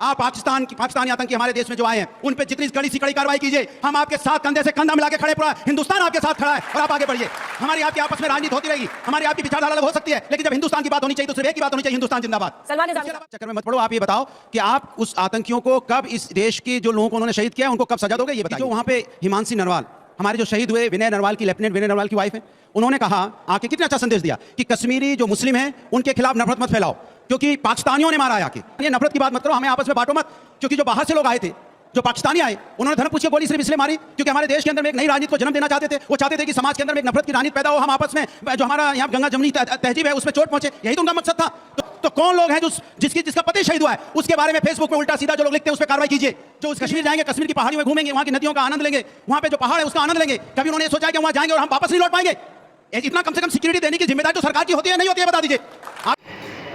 आप पाकिस्तानी आतंकी हमारे देश में जो आए हैं उन पे जितनी कड़ी से कड़ी कार्रवाई कीजिए। हम आपके साथ कंधे से कंधा मिला के खड़े, पूरा हिंदुस्तान आपके साथ खड़ा है और आप आगे बढ़िए। हमारी आपकी आपस में राजनीति होती रहेगी, हमारी आपकी विचारधारा अलग हो सकती है, लेकिन जब हिंदुस्तान की बात होनी चाहिए तो सिर्फ एक ही बात होनी चाहिए, हिंदुस्तान जिंदाबाद। चक्कर में मत पड़ो। आप ये बताओ कि आप उस आतंकियों को कब, इस देश के जो लोगों को उन्होंने शहीद किया उनको कब सजा दोगे, ये बताइए। जो वहां पे हिमांशी नरवाल, हमारे जो शहीद हुए, विनय नरवाल की, लेफ्टिनेंट विनय नरवाल की वाइफ है, उन्होंने कहा आके कितना अच्छा संदेश दिया कि कश्मीरी जो मुस्लिम हैं उनके खिलाफ नफरत मत फैलाओ, क्योंकि पाकिस्तानियों ने मारा है आके। ये नफरत की बात मत करो, हमें आपस में बांटो मत, क्योंकि जो बाहर से लोग आए थे, जो पाकिस्तानी आए, उन्होंने धर्म पूछ के गोली सिर्फ इसलिए मारी क्योंकि हमारे देश के अंदर में एक नई राजनीति को जन्म देना चाहते थे। वो चाहते थे कि समाज के अंदर में एक नफरत की राजनीति पैदा हो, हम आपस में जो हमारा यहाँ गंगा जमुनी तहजीब है उसमें चोट पहुंचे, यही तो उनका मकसद था। तो कौन लोग हैं जिसका पति शहीद हुआ है उसके बारे में फेसबुक में उल्टा सीधा जो लोग लिखते हैं उस पर कार्रवाई कीजिए। जो उस कश्मीर जाएंगे, कश्मीर की पहाड़ियों में घूमेंगे, वहां की नदियों का आनंद लेंगे, वहां पे जो पहाड़ है उसका आनंद लेंगे, कभी उन्होंने सोचा कि वहां जाएंगे और हम वापस नहीं लौट पाएंगे? इतना कम से कम सिक्योरिटी देने की जिम्मेदारी तो सरकार की होती है, नहीं होती है, बता दीजिए आप।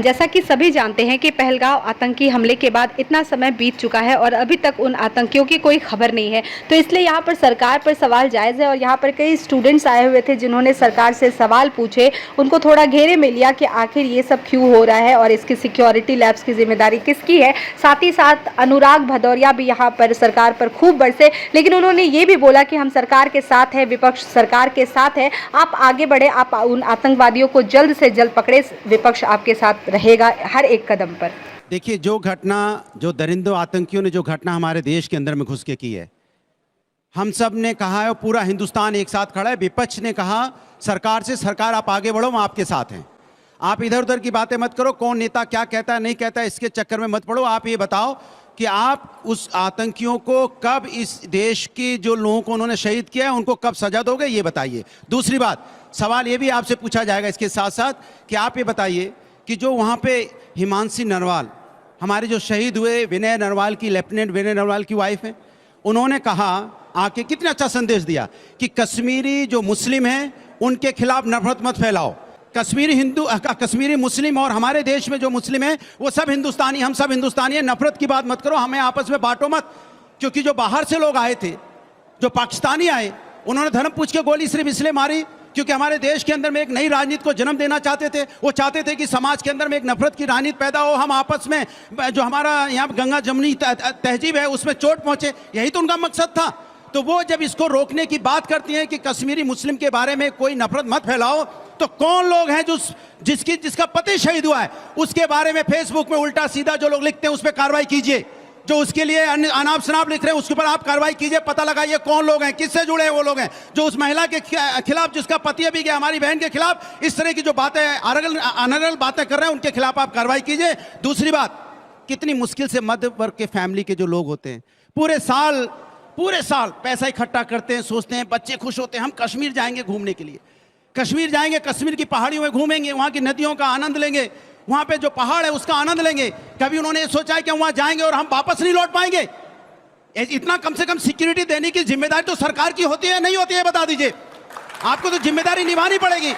जैसा कि सभी जानते हैं कि पहलगाम आतंकी हमले के बाद इतना समय बीत चुका है और अभी तक उन आतंकियों की कोई खबर नहीं है, तो इसलिए यहाँ पर सरकार पर सवाल जायज़ है। और यहाँ पर कई स्टूडेंट्स आए हुए थे जिन्होंने सरकार से सवाल पूछे, उनको थोड़ा घेरे में लिया कि आखिर ये सब क्यों हो रहा है और इसकी सिक्योरिटी लैब्स की जिम्मेदारी किसकी है। साथ ही साथ अनुराग भदौरिया भी यहाँ पर सरकार पर खूब बरसे, लेकिन उन्होंने ये भी बोला कि हम सरकार के साथ हैं, विपक्ष सरकार के साथ है, आप आगे बढ़े, आप उन आतंकवादियों को जल्द से जल्द पकड़े, विपक्ष आपके साथ रहेगा हर एक कदम पर। देखिए, जो घटना, जो दरिंदों आतंकियों ने जो घटना हमारे देश के अंदर में घुस के की है, हम सब ने कहा है और पूरा हिंदुस्तान एक साथ खड़ा है। विपक्ष ने कहा सरकार से, सरकार आप आगे बढ़ो, हम आपके साथ हैं। आप इधर उधर की बातें मत करो, कौन नेता क्या कहता है नहीं कहता है इसके चक्कर में मत पड़ो। आप ये बताओ कि आप उस आतंकियों को कब, इस देश की जो लोगों को उन्होंने शहीद किया है उनको कब सजा दोगे, ये बताइए। दूसरी बात, सवाल ये भी आपसे पूछा जाएगा इसके साथ साथ कि आप ये बताइए कि जो वहाँ पे हिमांशी नरवाल, हमारे जो शहीद हुए, विनय नरवाल की, लेफ्टिनेंट विनय नरवाल की वाइफ है, उन्होंने कहा आके कितना अच्छा संदेश दिया कि कश्मीरी जो मुस्लिम हैं उनके खिलाफ नफरत मत फैलाओ। कश्मीरी मुस्लिम और हमारे देश में जो मुस्लिम हैं वो सब हिंदुस्तानी, हम सब हिंदुस्तानी हैं, नफरत की बात मत करो, हमें आपस में बांटो मत, क्योंकि जो बाहर से लोग आए थे, जो पाकिस्तानी आए, उन्होंने धर्म पूछ के गोली सिर्फ इसलिए मारी क्योंकि हमारे देश के अंदर में एक नई राजनीति को जन्म देना चाहते थे। वो चाहते थे कि समाज के अंदर में एक नफरत की राजनीति पैदा हो, हम आपस में जो हमारा यहाँ गंगा जमुनी तहजीब है उसमें चोट पहुंचे, यही तो उनका मकसद था। तो वो जब इसको रोकने की बात करती हैं कि कश्मीरी मुस्लिम के बारे में कोई नफरत मत फैलाओ, तो कौन लोग हैं जिसका पति शहीद हुआ है उसके बारे में फेसबुक में उल्टा सीधा जो लोग लिखते हैं उस पर कार्रवाई कीजिए। जो उसके लिए अनाप शनाप लिख रहे हैं उसके ऊपर आप कार्रवाई कीजिए, पता लगाइए कौन लोग हैं, किससे जुड़े हैं वो लोग हैं। जो उस महिला के खिलाफ, जिसका पति अभी गया, हमारी बहन के खिलाफ इस तरह की जो बातें अनर्गल बातें कर रहे हैं उनके खिलाफ आप कार्रवाई कीजिए। दूसरी बात, कितनी मुश्किल से मध्य वर्ग के फैमिली के जो लोग होते हैं पूरे साल पैसा इकट्ठा करते हैं, सोचते हैं, बच्चे खुश होते हैं हम कश्मीर जाएंगे घूमने के लिए, कश्मीर जाएंगे, कश्मीर की पहाड़ियों में घूमेंगे, वहाँ की नदियों का आनंद लेंगे, वहाँ पे जो पहाड़ है उसका आनंद लेंगे। कभी उन्होंने ये सोचा है कि वहाँ जाएंगे और हम वापस नहीं लौट पाएंगे? इतना कम से कम सिक्योरिटी देने की जिम्मेदारी तो सरकार की होती है, नहीं होती है, बता दीजिए। आपको तो जिम्मेदारी निभानी पड़ेगी।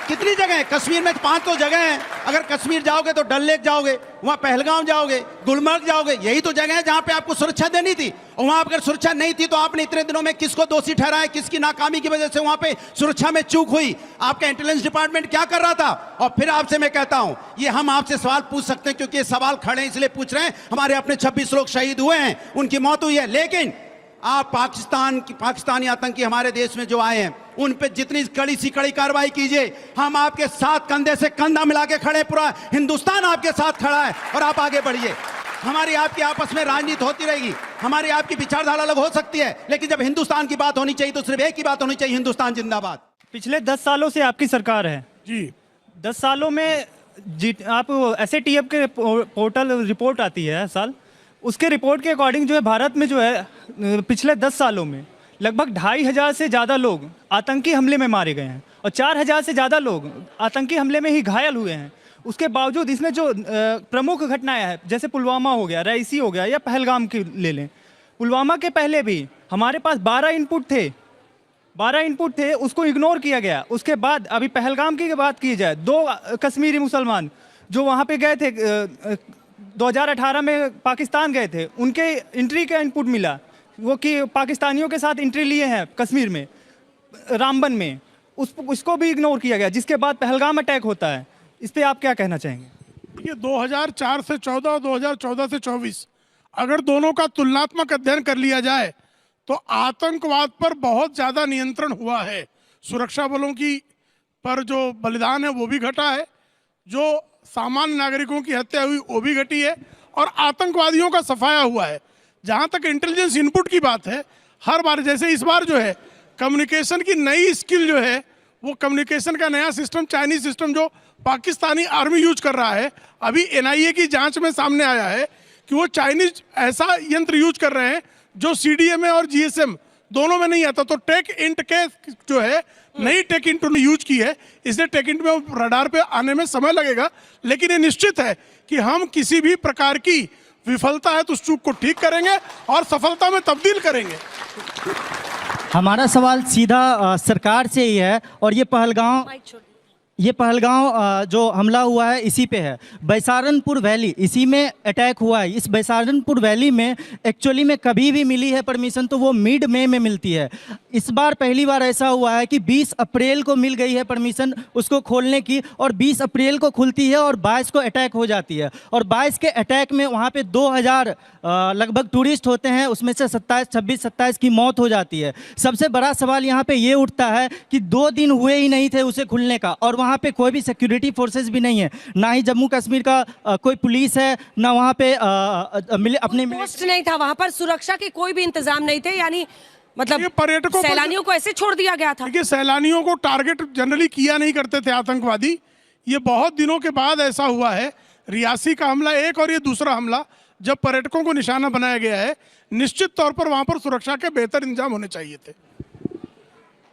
कितनी जगह है कश्मीर में? 5 तो जगह है। अगर कश्मीर जाओगे तो डल लेक जाओगे, वहाँ पहलगाम जाओगे, गुलमर्ग जाओगे, यही तो जगह है जहाँ पे आपको सुरक्षा देनी थी। और वहाँ अगर सुरक्षा नहीं थी तो आपने इतने दिनों में किसको दोषी ठहराया, किसकी नाकामी की वजह से वहाँ पे सुरक्षा में चूक हुई? आपका इंटेलिजेंस डिपार्टमेंट क्या कर रहा था? और फिर आपसे मैं कहता हूँ, ये हम आपसे सवाल पूछ सकते हैं क्योंकि ये सवाल खड़े हैं इसलिए पूछ रहे हैं। हमारे अपने 26 लोग शहीद हुए हैं, उनकी मौत हुई है, लेकिन आप पाकिस्तानी आतंकी हमारे देश में जो आए हैं उन पे जितनी कड़ी से कड़ी कार्रवाई कीजिए। हम आपके साथ कंधे से कंधा मिला के खड़े, पूरा हिंदुस्तान आपके साथ खड़ा है और आप आगे बढ़िए। हमारी आपकी आपस में राजनीति होती रहेगी, हमारी आपकी विचारधारा अलग हो सकती है, लेकिन जब हिंदुस्तान की बात होनी चाहिए तो सिर्फ एक ही बात होनी चाहिए, हिंदुस्तान जिंदाबाद। पिछले 10 सालों से आपकी सरकार है जी। 10 सालों में आप SATF के पोर्टल रिपोर्ट आती है हर साल, उसके रिपोर्ट के अकॉर्डिंग जो है भारत में जो है पिछले 10 सालों में लगभग 2500 से ज़्यादा लोग आतंकी हमले में मारे गए हैं और 4000 से ज़्यादा लोग आतंकी हमले में ही घायल हुए हैं। उसके बावजूद इसमें जो प्रमुख घटनाएं हैं, जैसे पुलवामा हो गया, रईसी हो गया या पहलगाम की ले लें, पुलवामा के पहले भी हमारे पास 12 इनपुट थे, उसको इग्नोर किया गया। उसके बाद अभी पहलगाम की बात की जाए, 2 कश्मीरी मुसलमान जो वहाँ पे गए थे 2018 में पाकिस्तान गए थे, उनके एंट्री का इनपुट मिला, वो कि पाकिस्तानियों के साथ एंट्री लिए हैं कश्मीर में, रामबन में, उसको भी इग्नोर किया गया, जिसके बाद पहलगाम अटैक होता है। इस पर आप क्या कहना चाहेंगे? देखिए, 2004 से 14 और 2014 से 24 अगर दोनों का तुलनात्मक अध्ययन कर लिया जाए तो आतंकवाद पर बहुत ज़्यादा नियंत्रण हुआ है। सुरक्षा बलों की पर जो बलिदान है वो भी घटा है, जो सामान्य नागरिकों की हत्या हुई वो भी घटी है, और आतंकवादियों का सफाया हुआ है। जहाँ तक इंटेलिजेंस इनपुट की बात है, हर बार जैसे इस बार जो है कम्युनिकेशन की नई स्किल जो है, वो कम्युनिकेशन का नया सिस्टम, चाइनीज सिस्टम जो पाकिस्तानी आर्मी यूज कर रहा है, अभी एनआईए की जांच में सामने आया है कि वो चाइनीज ऐसा यंत्र यूज कर रहे हैं जो सीडीएमए और जीएसएम दोनों में नहीं आता। तो टेक इंट के जो है नई टेक इंट उन्होंने यूज की है, इसलिए टेक इंट में रडार पे आने में समय लगेगा, लेकिन ये निश्चित है कि हम किसी भी प्रकार की विफलता है तो उस चूक को ठीक करेंगे और सफलता में तब्दील करेंगे। हमारा सवाल सीधा सरकार से ही है, और ये पहलगांव जो हमला हुआ है इसी पे है। बैसारनपुर वैली, इसी में अटैक हुआ है। इस बैसारनपुर वैली में एक्चुअली में कभी भी मिली है परमिशन तो वो मिड मई में मिलती है। इस बार पहली बार ऐसा हुआ है कि 20 अप्रैल को मिल गई है परमिशन उसको खोलने की, और 20 अप्रैल को खुलती है और 22 को अटैक हो जाती है। और 22 के अटैक में वहाँ पे 2000 लगभग टूरिस्ट होते हैं, उसमें से 26-27 की मौत हो जाती है। सबसे बड़ा सवाल यहाँ पे ये उठता है कि 2 दिन हुए ही नहीं थे उसे खुलने का, और वहाँ पे कोई भी सिक्योरिटी फोर्सेस भी नहीं है, ना ही जम्मू कश्मीर का कोई पुलिस है, ना वहाँ पे अपने पोस्ट नहीं था, वहाँ पर सुरक्षा के कोई भी इंतजाम नहीं थे। यानी मतलब पर्यटकों सैलानियों को ऐसे छोड़ दिया गया था। देखिए, सैलानियों को टारगेट जनरली किया नहीं करते थे आतंकवादी। ये बहुत दिनों के बाद ऐसा हुआ है, रियासी का हमला एक और ये दूसरा हमला, जब पर्यटकों को निशाना बनाया गया है। निश्चित तौर पर वहां पर सुरक्षा के बेहतर इंतजाम होने चाहिए थे।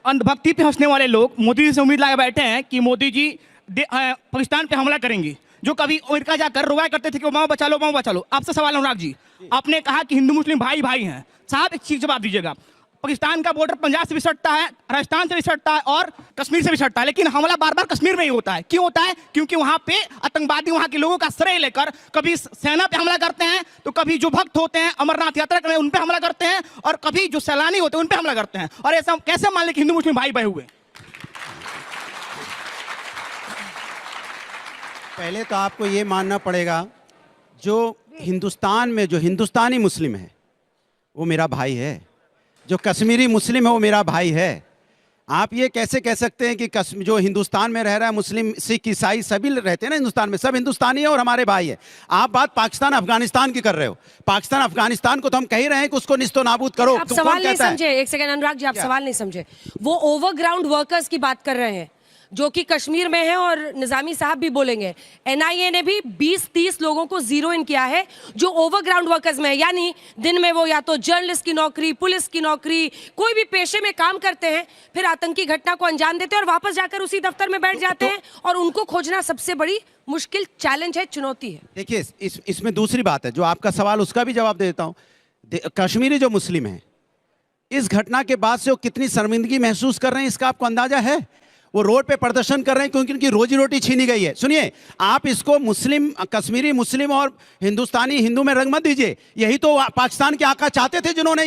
अंधभक्ति पे हंसने वाले लोग मोदी जी से उम्मीद लगा बैठे हैं कि मोदी जी पाकिस्तान पे हमला करेंगे, जो कभी अमेरिका जाकर रुआ करते थे कि माओ बचा लो, माओ बचा लो। आपसे सवाल अनुराग जी, आपने कहा कि हिंदू मुस्लिम भाई भाई हैं। साहब एक चीज जवाब दीजिएगा, पाकिस्तान का बॉर्डर पंजाब से भी सटता है, राजस्थान से भी सटता है और कश्मीर से भी सटता है, लेकिन हमला बार बार कश्मीर में ही होता है। क्यों होता है? क्योंकि वहां पे आतंकवादी वहां के लोगों का श्रेय लेकर कभी सेना पे हमला करते हैं, तो कभी जो भक्त होते हैं अमरनाथ यात्रा करने उन पे हमला करते हैं, और कभी जो सैलानी होते हैं उन पे हमला करते हैं। और ऐसा कैसे मान लें कि हिंदू मुस्लिम भाई भाई हुए? पहले तो आपको ये मानना पड़ेगा, जो हिंदुस्तान में जो हिंदुस्तानी मुस्लिम है वो मेरा भाई है, जो कश्मीरी मुस्लिम है वो मेरा भाई है। आप ये कैसे कह सकते हैं कि जो हिंदुस्तान में रह रहा है मुस्लिम, सिख, ईसाई सभी रहते हैं ना हिंदुस्तान में, सब हिंदुस्तानी है और हमारे भाई है। आप बात पाकिस्तान अफगानिस्तान की कर रहे हो। पाकिस्तान अफगानिस्तान को तो हम कह ही रहे हैं कि उसको निस्तो नाबूद करो। आप सवाल नहीं समझे, एक सेकंड अनुराग जी, आप सवाल नहीं समझे। वो ओवरग्राउंड वर्कर्स की बात कर रहे हैं जो कि कश्मीर में है, और निजामी साहब भी बोलेंगे। एनआईए ने भी 20-30 लोगों को जीरो इन किया है जो ओवरग्राउंड वर्कर्स में है, यानी दिन में वो या तो जर्नलिस्ट की नौकरी, पुलिस की नौकरी, कोई भी पेशे में काम करते हैं, फिर आतंकी घटना को अंजाम देते हैं और वापस जाकर उसी दफ्तर में बैठ जाते हैं, और उनको खोजना सबसे बड़ी मुश्किल चैलेंज है, चुनौती है। देखिए, इसमें दूसरी बात है, जो आपका सवाल उसका भी जवाब दे देता हूँ। कश्मीरी जो मुस्लिम है, इस घटना के बाद से वो कितनी शर्मिंदगी महसूस कर रहे हैं इसका आपको अंदाजा है? वो रोड पे प्रदर्शन कर रहे हैं क्योंकि उनकी रोजी रोटी छीनी गई है। सुनिए, आप इसको मुस्लिम, कश्मीरी मुस्लिम और हिंदुस्तानी हिंदू में रंग मत दीजिए। यही तो पाकिस्तान के आका चाहते थे, जिन्होंने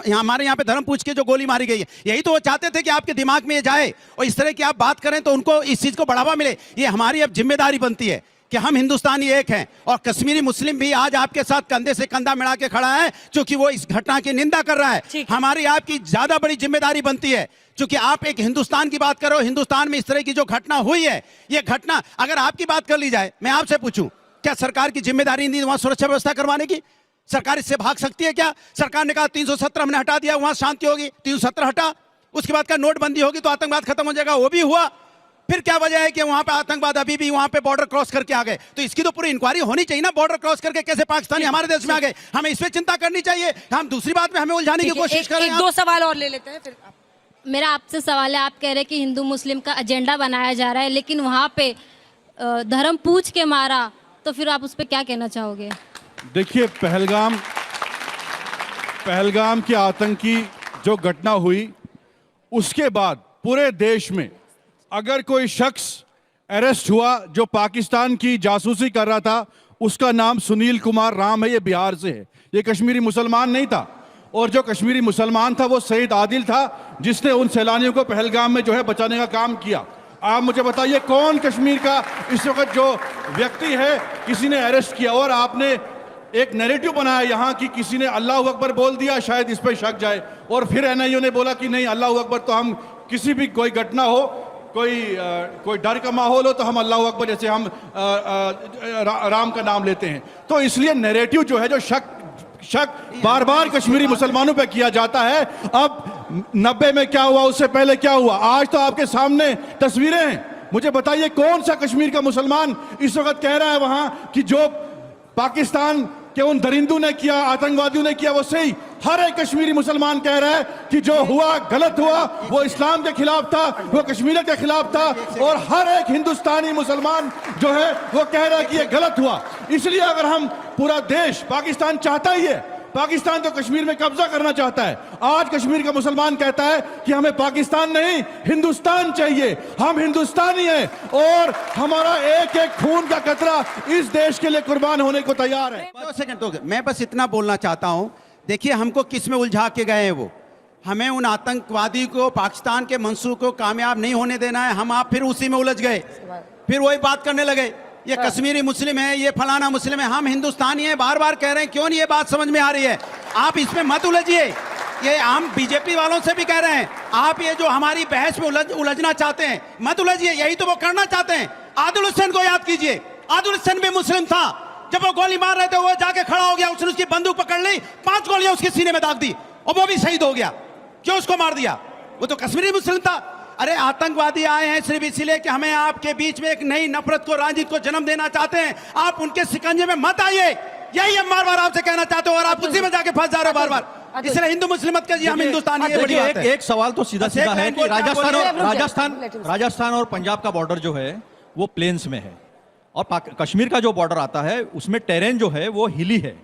हमारे यहाँ पे धर्म पूछ के जो गोली मारी गई है, यही तो वो चाहते थे कि आपके दिमाग में ये जाए और इस तरह की आप बात करें तो उनको इस चीज़ को बढ़ावा मिले। ये हमारी अब जिम्मेदारी बनती है कि हम हिंदुस्तानी एक हैं, और कश्मीरी मुस्लिम भी आज आपके साथ कंधे से कंधा मिला के खड़ा है, क्योंकि वो इस घटना की निंदा कर रहा है। हमारी आपकी ज्यादा बड़ी जिम्मेदारी बनती है, क्योंकि आप एक हिंदुस्तान की बात करो। हिंदुस्तान में इस तरह की जो घटना हुई है, ये घटना अगर आपकी बात कर ली जाए, मैं आपसे पूछूं, क्या सरकार की जिम्मेदारी नहीं वहां सुरक्षा व्यवस्था करवाने की? सरकार इससे भाग सकती है क्या? सरकार ने कहा 317 हमने हटा दिया, वहां शांति होगी, 317 हटा, उसके बाद का नोटबंदी होगी तो आतंकवाद खत्म हो जाएगा, वो भी हुआ। फिर क्या वजह है कि वहां पे आतंकवाद अभी भी वहां पे बॉर्डर क्रॉस करके आ गए? तो इसकी तो पूरी इंक्वायरी होनी चाहिए ना, बॉर्डर क्रॉस करके कैसे पाकिस्तानी हमारे देश में आ गए, हमें इस पे चिंता करनी चाहिए। हम दूसरी बात में हमें उलझाने की कोशिश कर रहे हैं। 1-2 सवाल और ले लेते हैं फिर। मेरा आपसे सवाल है, आप कह रहे हैं कि हिंदू मुस्लिम का एजेंडा बनाया जा रहा है, लेकिन वहाँ पे धर्म पूछ के मारा, तो फिर आप उस पर क्या कहना चाहोगे? देखिए, पहलगाम की आतंकी जो घटना हुई, उसके बाद पूरे देश में अगर कोई शख्स अरेस्ट हुआ जो पाकिस्तान की जासूसी कर रहा था, उसका नाम सुनील कुमार राम है, ये बिहार से है, ये कश्मीरी मुसलमान नहीं था। और जो कश्मीरी मुसलमान था वो सईद आदिल था, जिसने उन सैलानियों को पहलगाम में जो है बचाने का काम किया। आप मुझे बताइए कौन कश्मीर का इस वक्त जो व्यक्ति है किसी ने अरेस्ट किया? और आपने एक नैरेटिव बनाया यहाँ कि किसी ने अल्लाह अकबर बोल दिया, शायद इस पर शक जाए, और फिर एनआईओ ने बोला कि नहीं अल्लाह अकबर तो हम किसी भी कोई घटना हो, कोई डर का माहौल हो तो हम अल्लाह अकबर, जैसे हम राम का नाम लेते हैं। तो इसलिए नैरेटिव जो है, जो शक बार बार कश्मीरी मुसलमानों पे किया जाता है। अब 90 में क्या हुआ, उससे पहले क्या हुआ, आज तो आपके सामने तस्वीरें हैं। मुझे बताइए कौन सा कश्मीर का मुसलमान इस वक्त कह रहा है वहां कि जो पाकिस्तान के उन दरिंदों ने किया, आतंकवादियों ने किया, वो सही। हर एक कश्मीरी मुसलमान कह रहा है कि जो हुआ गलत हुआ, वो इस्लाम के खिलाफ था, वो कश्मीर के खिलाफ था, और हर एक हिंदुस्तानी मुसलमान जो है वो कह रहा है कि ये गलत हुआ। इसलिए अगर हम पूरा देश, पाकिस्तान चाहता ही है, पाकिस्तान तो कश्मीर में कब्जा करना चाहता है। आज कश्मीर का मुसलमान कहता है कि हमें पाकिस्तान नहीं, हिंदुस्तान चाहिए। हम हिंदुस्तानी हैं और हमारा एक एक खून का कतरा इस देश के लिए कुर्बान होने को तैयार है। 2 सेकंड तो मैं बस इतना बोलना चाहता हूं, देखिए हमको किस में उलझा के गए हैं वो। हमें उन आतंकवादी को, पाकिस्तान के मंसूब को कामयाब नहीं होने देना है। हम आप फिर उसी में उलझ गए, फिर वही बात करने लगे, ये कश्मीरी मुस्लिम है, ये फलाना मुस्लिम है। हम हिंदुस्तानी हैं, बार बार कह रहे हैं, क्यों नहीं ये बात समझ में आ रही है? आप इसमें मत उलझिए। ये हम बीजेपी वालों से भी कह रहे हैं, आप ये जो हमारी बहस में उलझना चाहते हैं, मत उलझिए। यही तो वो करना चाहते हैं। आदिल हुसैन को याद कीजिए, आदिल हुसैन भी मुस्लिम था। जब वो गोली मार रहे थे, वो जाके खड़ा हो गया, उसने उसकी बंदूक पकड़ ली, 5 गोलियां उसके सीने में दाग दी और वो भी शहीद हो गया। क्यों उसको मार दिया? वो तो कश्मीरी मुस्लिम था। अरे आतंकवादी आए हैं सिर्फ इसलिए कि हमें आपके बीच में एक नई नफरत को, राजनीति को जन्म देना चाहते हैं। आप उनके शिकंजे में मत आइए, यही हम बार बार आपसे कहना चाहते हो, और आप उसी में जाके फंस जा रहे हो बार बार। इसलिए हिंदू मुस्लिम मत कहिए, हम हिंदुस्तानी है, बड़ी बात है। एक सवाल तो सीधा सीधा है कि राजस्थान और पंजाब का बॉर्डर जो है वो प्लेन्स में है, और कश्मीर का जो बॉर्डर आता है उसमें टेरेन जो है वो हिली है,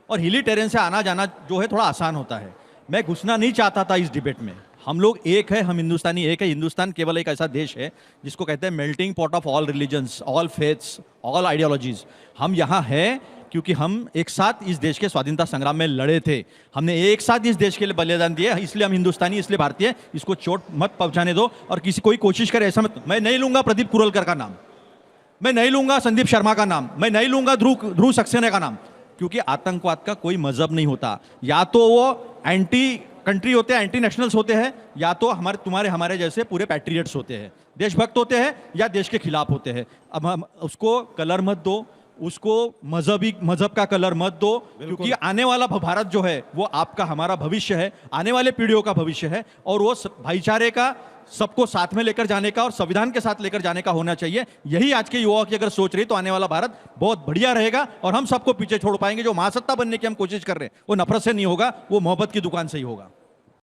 और हिली टेरेन से आना जाना जो है थोड़ा आसान होता है। मैं घुसना नहीं चाहता था इस डिबेट में। हम लोग एक है, हम हिंदुस्तानी एक है। हिंदुस्तान केवल एक ऐसा देश है जिसको कहते हैं melting pot of all religions, all faiths, all ideologies. हम यहाँ हैं क्योंकि हम एक साथ इस देश के स्वाधीनता संग्राम में लड़े थे, हमने एक साथ इस देश के लिए बलिदान दिए, इसलिए हम हिंदुस्तानी, इसलिए भारतीय। इसको चोट मत पहुंचाने दो, और किसी कोई कोशिश करे ऐसा मत। मैं नहीं लूंगा प्रदीप कुरलकर का नाम, मैं नहीं लूंगा संदीप शर्मा का नाम, मैं नहीं लूंगा ध्रुव सक्सेना का नाम, क्योंकि आतंकवाद का कोई मजहब नहीं होता। या तो वो एंटी कंट्री होते हैं, एंटी नेशनल्स होते हैं, या तो हमारे जैसे पूरे पैट्रियट्स होते हैं, देशभक्त होते हैं, या देश के खिलाफ होते हैं। अब हम उसको कलर मत दो, उसको मजहब का कलर मत दो, क्योंकि आने वाला भारत जो है वो आपका, हमारा भविष्य है, आने वाले पीढ़ियों का भविष्य है, और वो भाईचारे का, सबको साथ में लेकर जाने का और संविधान के साथ लेकर जाने का होना चाहिए। यही आज के युवाओं की अगर सोच रही तो आने वाला भारत बहुत बढ़िया रहेगा, और हम सबको पीछे छोड़ पाएंगे। जो महासत्ता बनने की हम कोशिश कर रहे हैं वो नफरत से नहीं होगा, वो मोहब्बत की दुकान से ही होगा।